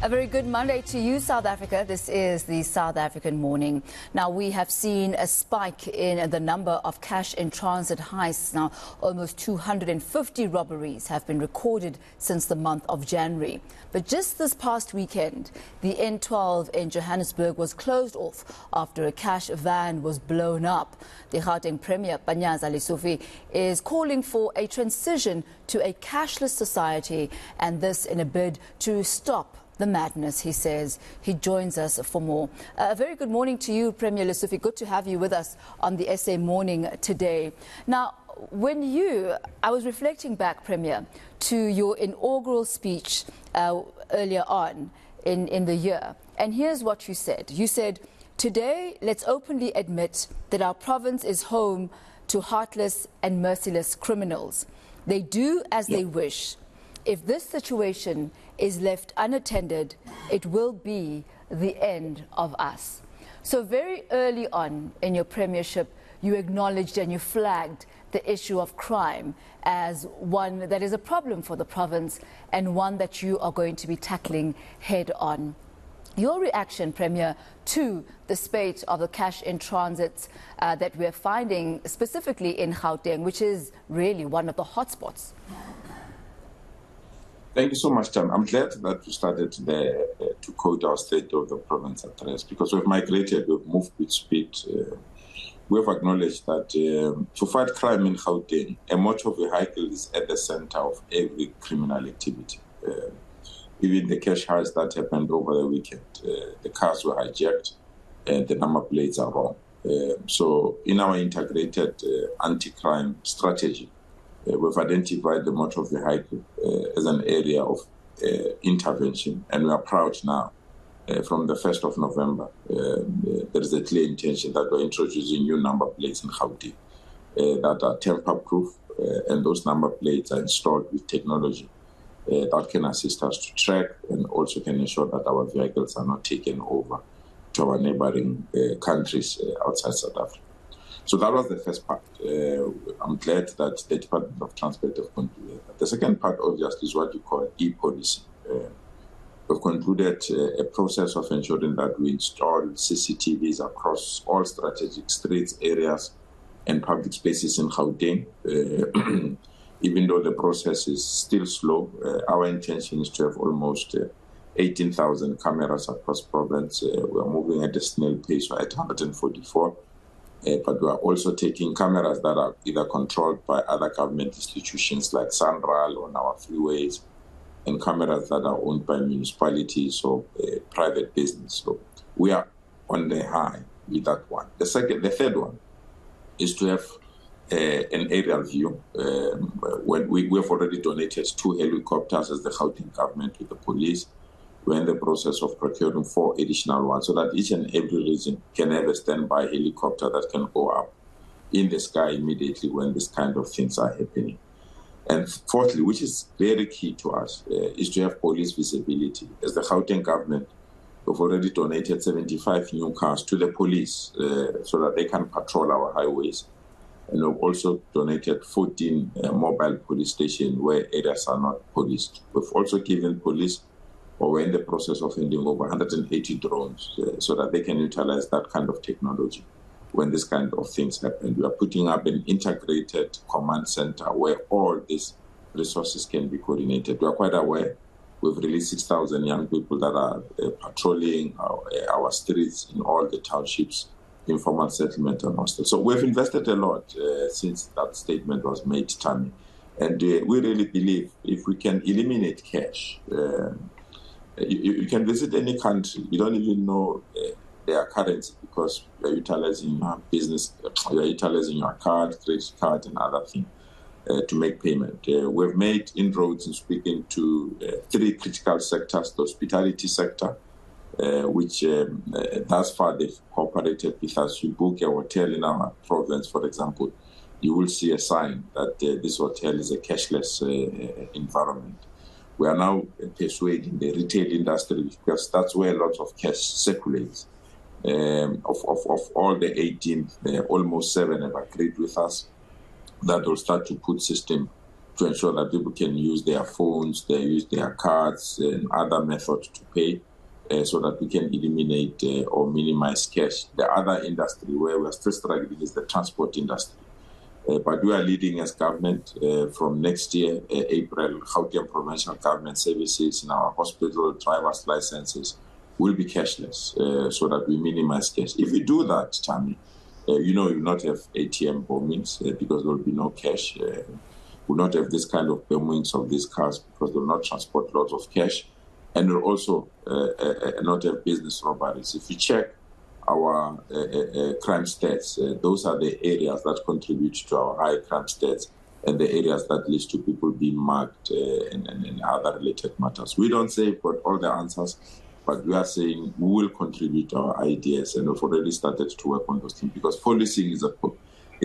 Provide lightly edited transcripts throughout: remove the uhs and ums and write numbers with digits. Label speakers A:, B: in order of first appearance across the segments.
A: A very good Monday to you, South Africa. This is the South African Morning. Now, we have seen a spike in the number of cash-in-transit heists. Now, almost 250 robberies have been recorded since the month of January. But just this past weekend, the N12 in Johannesburg was closed off after a cash van was blown up. The Gauteng Premier Panyaza Lesufi is calling for a transition to a cashless society, and this in a bid to stop the madness, he says. He joins us for more. A very good morning to you, Premier Lesufi. Good to have you with us on the SA Morning today. Now, I was reflecting back, Premier, to your inaugural speech earlier on in the year. And here's what you said. You said, "Today, let's openly admit that our province is home to heartless and merciless criminals. They do as they wish. If this situation is left unattended, it will be the end of us." So very early on in your premiership, you acknowledged and you flagged the issue of crime as one that is a problem for the province and one that you are going to be tackling head on. Your reaction, Premier, to the spate of the cash-in-transits that we're finding specifically in Gauteng, which is really one of the hotspots?
B: Thank you so much, Tam. I'm glad that you started there to quote our State of the Province address, because we've migrated, we've moved with speed. We have acknowledged that to fight crime in Gauteng, a motor vehicle is at the center of every criminal activity. Even the cash heist that happened over the weekend, the cars were hijacked and the number plates are wrong. So in our integrated anti-crime strategy, we've identified the motor vehicle as an area of intervention, and we are proud now. From the 1st of November, there is a clear intention that we're introducing new number plates in Gauteng that are tamper-proof, and those number plates are installed with technology that can assist us to track and also can ensure that our vehicles are not taken over to our neighboring countries outside South Africa. So that was the first part. I'm glad that the Department of Transport have concluded that. The second part, obviously, is what you call e-policy. We've concluded a process of ensuring that we install CCTVs across all strategic streets, areas, and public spaces in Gauteng. Even though the process is still slow, our intention is to have almost 18,000 cameras across province. We're moving at a snail pace. We're at 144. But we are also taking cameras that are either controlled by other government institutions like Sanral on our freeways, and cameras that are owned by municipalities or private business. So we are on the high with that one. The third one is to have an aerial view. When we have already donated 2 helicopters as the Gauteng government with the police. We're in the process of procuring 4 additional ones so that each and every region can have a standby helicopter that can go up in the sky immediately when this kind of things are happening. And fourthly, which is very key to us, is to have police visibility. As the Gauteng government, we've already donated 75 new cars to the police so that they can patrol our highways. And we've also donated 14 mobile police stations where areas are not policed. We've also given police, or we're in the process of handing over 180 drones so that they can utilize that kind of technology when this kind of things happen. We are putting up an integrated command center where all these resources can be coordinated. We are quite aware. We've released 6,000 young people that are patrolling our streets in all the townships, informal settlement and hostels. So we've invested a lot since that statement was made, Tammy. And we really believe if we can eliminate cash, you can visit any country. You don't even know their currency because you're utilizing your business, you're utilizing your card, credit card, and other things to make payment. We've made inroads in speaking to 3 critical sectors: the hospitality sector, which thus far they've cooperated with us. You book a hotel in our province, for example, you will see a sign that this hotel is a cashless environment. We are now persuading the retail industry because that's where lots of cash circulates. Of all the 18, almost 7 have agreed with us that will start to put system to ensure that people can use their phones, they use their cards and other methods to pay, so that we can eliminate or minimize cash. The other industry where we are still struggling is the transport industry. But we are leading as government from next year, April, Gauteng Provincial Government Services in our hospital driver's licenses will be cashless, so that we minimize cash. If we do that, Chami, you will not have ATM bombings because there will be no cash. We'll not have this kind of bombings of these cars because they will not transport lots of cash. And we'll also not have business robberies. If you check our crime stats, those are the areas that contribute to our high crime stats and the areas that lead to people being mugged and other related matters. We don't say we've got all the answers, but we are saying we will contribute our ideas, and we've already started to work on those things because policing is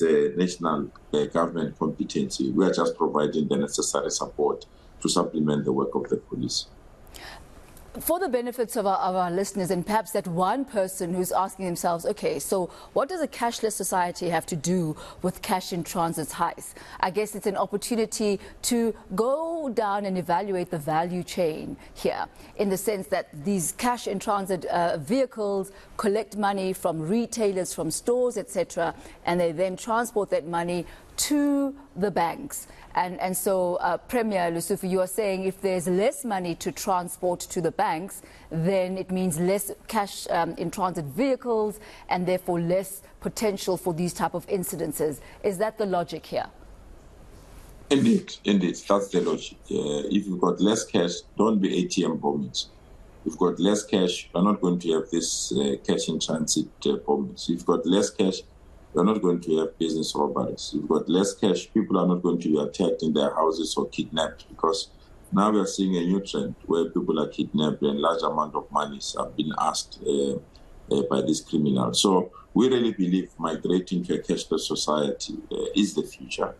B: a national government competency. We are just providing the necessary support to supplement the work of the police.
A: For the benefits of our listeners, and perhaps that one person who's asking themselves, okay, so what does a cashless society have to do with cash in transit heists? I guess it's an opportunity to go down and evaluate the value chain here, in the sense that these cash in transit vehicles collect money from retailers, from stores, etc., and they then transport that money to the banks. And so, Premier Lesufi, you are saying if there's less money to transport to the banks, then it means less cash in transit vehicles and therefore less potential for these type of incidences. Is that the logic here?
B: Indeed, that's the logic. If you've got less cash, don't be ATM bombings. If you've got less cash, you're not going to have this cash in transit bombings. If you've got less cash, you're not going to have business robberies. You've got less cash, people are not going to be attacked in their houses or kidnapped, because now we are seeing a new trend where people are kidnapped and large amount of monies have been asked by these criminals. So we really believe migrating to a cashless society is the future.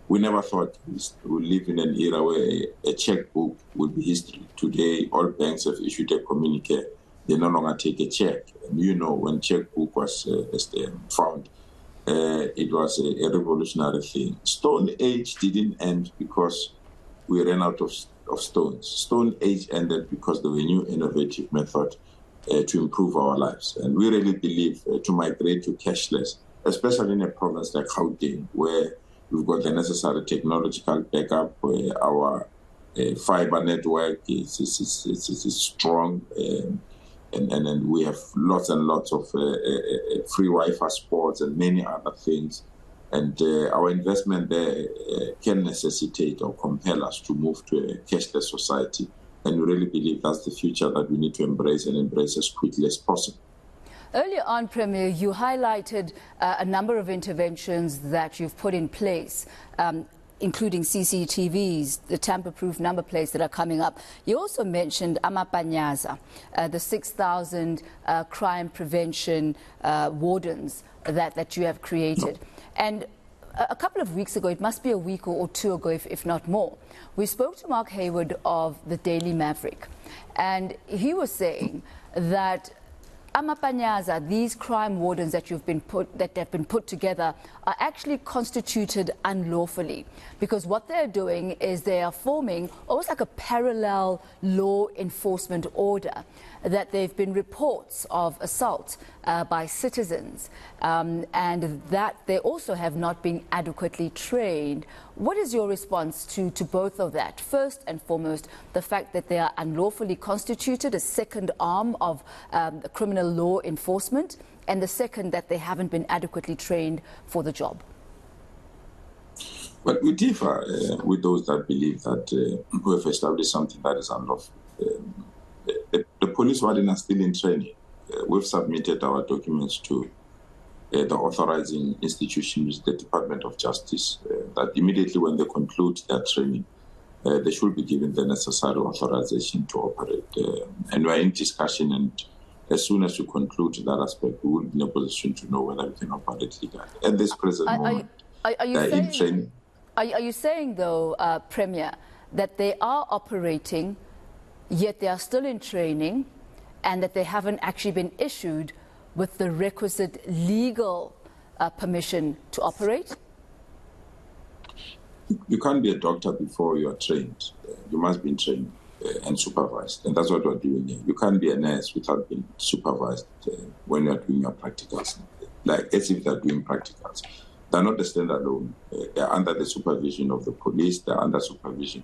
B: We never thought we live in an era where a checkbook will be history. Today, all banks have issued a communique. They no longer take a check. And when checkbook was found, it was a revolutionary thing. Stone Age didn't end because we ran out of stones. Stone Age ended because there were new innovative methods to improve our lives. And we really believe to migrate to cashless, especially in a province like Gauteng, where we've got the necessary technological backup, where our fiber network is strong, and we have lots and lots of free Wi-Fi spots and many other things. And our investment there can necessitate or compel us to move to a cashless society. And we really believe that's the future that we need to embrace, and embrace as quickly as possible.
A: Earlier on, Premier, you highlighted a number of interventions that you've put in place, including CCTVs, the tamper-proof number plates that are coming up. You also mentioned Panyaza, the 6,000 crime prevention wardens that you have created. And a couple of weeks ago, it must be a week or two ago, if not more, we spoke to Mark Hayward of the Daily Maverick, and he was saying that Panyaza, these crime wardens that have been put together, are actually constituted unlawfully, because what they're doing is they are forming almost like a parallel law enforcement order, that there have been reports of assault by citizens, and that they also have not been adequately trained. What is your response to both of that? First and foremost, the fact that they are unlawfully constituted, a second arm of criminal law enforcement, and the second, that they haven't been adequately trained for the job.
B: But we differ with those that believe that we have established something that is unlawful. The police warden are still in training. We've submitted our documents to the authorizing institution, which is the Department of Justice, that immediately when they conclude their training, they should be given the necessary authorization to operate. And we're in discussion, and as soon as we conclude that aspect, we will be in a position to know whether we can operate legally. At this present moment, in training.
A: Are you saying, though, Premier, that they are operating, yet they are still in training, and that they haven't actually been issued with the requisite legal permission to operate?
B: You can't be a doctor before you are trained. You must be trained and supervised. And that's what we're doing here. You can't be a nurse without being supervised when you're doing your practicals. Like as if they're doing practicals. They're not a standalone. They're under the supervision of the police. They're under supervision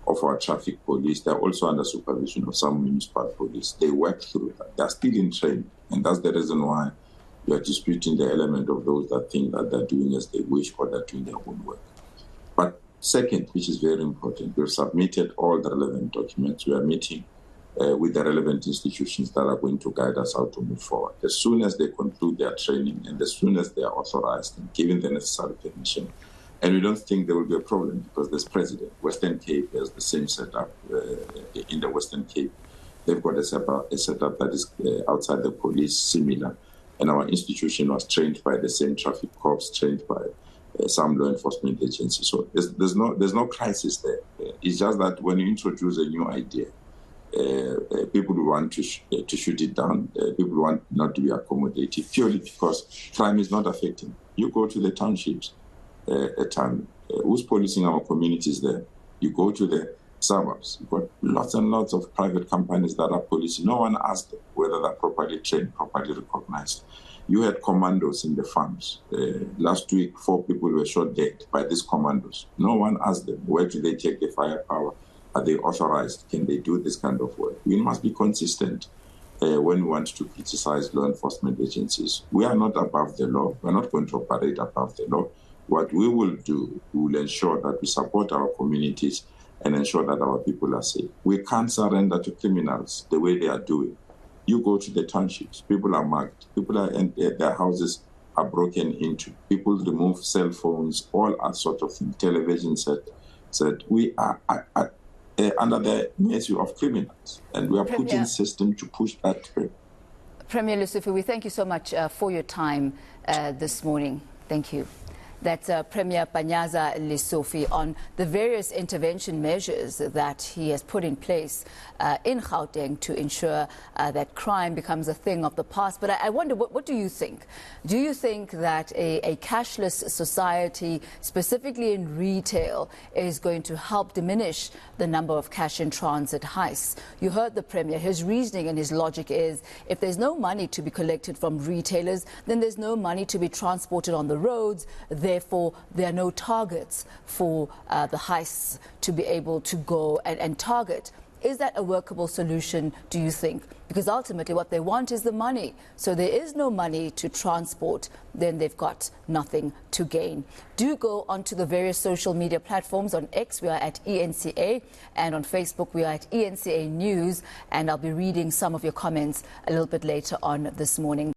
B: of our traffic police. They're also under supervision of some municipal police. They work through that. They're still in training. And that's the reason why we are disputing the element of those that think that they're doing as they wish or they're doing their own work. But second, which is very important, we've submitted all the relevant documents. We are meeting with the relevant institutions that are going to guide us how to move forward. As soon as they conclude their training and as soon as they are authorized and given the necessary permission, and we don't think there will be a problem because this president, Western Cape, has the same setup in the Western Cape. They've got a setup that is outside the police, similar. And our institution was trained by the same traffic corps, trained by some law enforcement agencies. So there's no crisis there. It's just that when you introduce a new idea, people want to shoot it down. People want not to be accommodated purely because crime is not affecting. You go to the townships, who's policing our communities there? You go to the suburbs, you've got lots and lots of private companies that are policing. No one asked them whether they're properly trained, properly recognized. You had commandos in the farms. Last week, 4 people were shot dead by these commandos. No one asked them, where do they take the firepower? Are they authorized? Can they do this kind of work? We must be consistent when we want to criticize law enforcement agencies. We are not above the law. We're not going to operate above the law. What we will do, we will ensure that we support our communities and ensure that our people are safe. We can't surrender to criminals the way they are doing. You go to the townships, people are mugged, and their houses are broken into. People remove cell phones, all that sort of thing, television set. We are under the mercy of criminals, and we are putting system to push that through.
A: Premier Lesufi, we thank you so much for your time this morning. Thank you. That's Premier Panyaza Lesufi on the various intervention measures that he has put in place in Gauteng to ensure that crime becomes a thing of the past. But I wonder, what do you think? Do you think that a cashless society, specifically in retail, is going to help diminish the number of cash-in-transit heists? You heard the Premier. His reasoning and his logic is if there's no money to be collected from retailers, then there's no money to be transported on the roads. Therefore, there are no targets for the heists to be able to go and target. Is that a workable solution, do you think? Because ultimately what they want is the money. So there is no money to transport, then they've got nothing to gain. Do go onto the various social media platforms. On X, we are at ENCA, and on Facebook, we are at ENCA News. And I'll be reading some of your comments a little bit later on this morning.